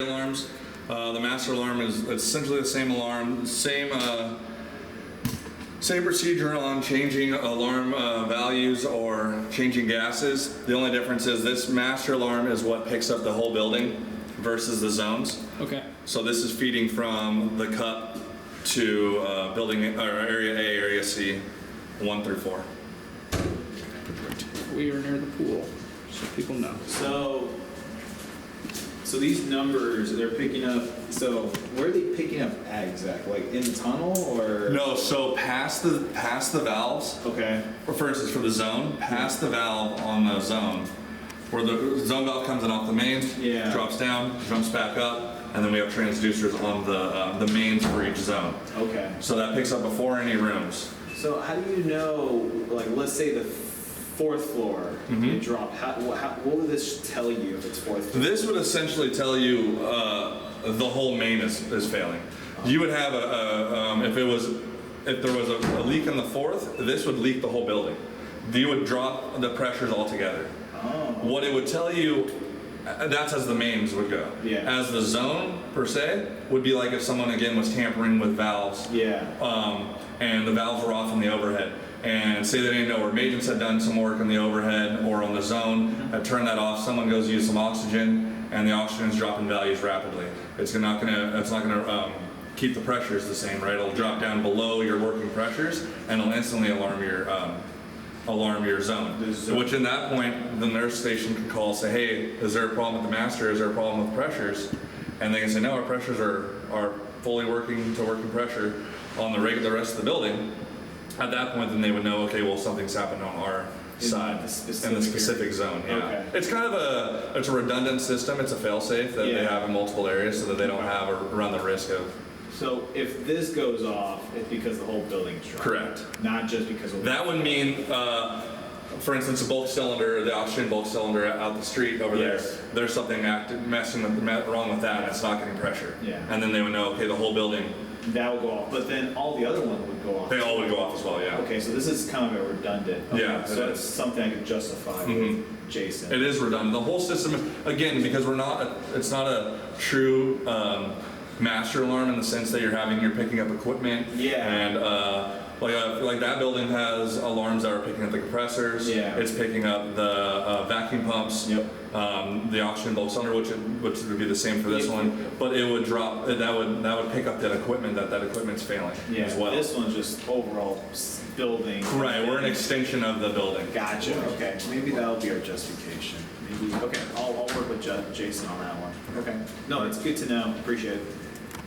alarms. The master alarm is essentially the same alarm, same procedure on changing alarm values or changing gases. The only difference is this master alarm is what picks up the whole building versus the zones. Okay. So this is feeding from the cup to building or area A, area C, 1 through 4. We are near the pool, so people know. So these numbers, they're picking up, so where are they picking up at exactly? Like in the tunnel or? No, so past the valves. Okay. Or for instance, for the zone, past the valve on the zone, where the zone valve comes in off the mains, Yeah. drops down, jumps back up, and then we have transducers on the mains for each zone. Okay. So that picks up before any rooms. So how do you know, like, let's say the fourth floor, it dropped, what would this tell you if it's fourth floor? This would essentially tell you the whole main is failing. You would have if there was a leak in the fourth, this would leak the whole building. You would drop the pressures altogether. Oh. What it would tell you, that's as the mains would go. Yeah. As the zone, per se, would be like if someone, again, was tampering with valves. Yeah. And the valves were off in the overhead. And say they didn't know, or agents had done some work on the overhead or on the zone, had turned that off, someone goes to use some oxygen, and the oxygen is dropping values rapidly. It's not gonna keep the pressures the same, right? It'll drop down below your working pressures, and it'll instantly alarm your zone. The zone. Which in that point, the nurse station can call, say, hey, is there a problem with the master? Is there a problem with pressures? And they can say, no, our pressures are fully working to working pressure on the rest of the building. At that point, then they would know, okay, well, something's happened on our side in the specific zone. Yeah, Okay. it's kind of a redundant system. It's a fail-safe that they Yeah. have in multiple areas, so that they don't have or run the risk of. So if this goes off, it's because the whole building is dropping? Correct. Not just because of... That would mean, for instance, a bulk cylinder, the oxygen bulk cylinder out the street over Yes. there. There's something wrong with that, and it's not getting pressure. Yeah. And then they would know, okay, the whole building. That would go off, but then all the other ones would go off. They all would go off as well. Yeah. Okay, so this is kind of a redundant. Okay, Yeah, so it that's is. something I could justify with Jason. It is redundant. The whole system, again, because it's not a true master alarm in the sense that you're picking up equipment. Yeah. And like that building has alarms that are picking up the compressors. Yeah. It's picking up the vacuum pumps. Yep. The oxygen bulk cylinder, which would be the same for this Yeah. one, but it would drop. That would pick up that equipment's failing Yeah, as well. this one's just overall building. Right. We're an extension of the building. Gotcha, okay, maybe that'll be our justification. Maybe, okay, I'll work with Jason on that one. Okay. No, it's good to know, appreciate it.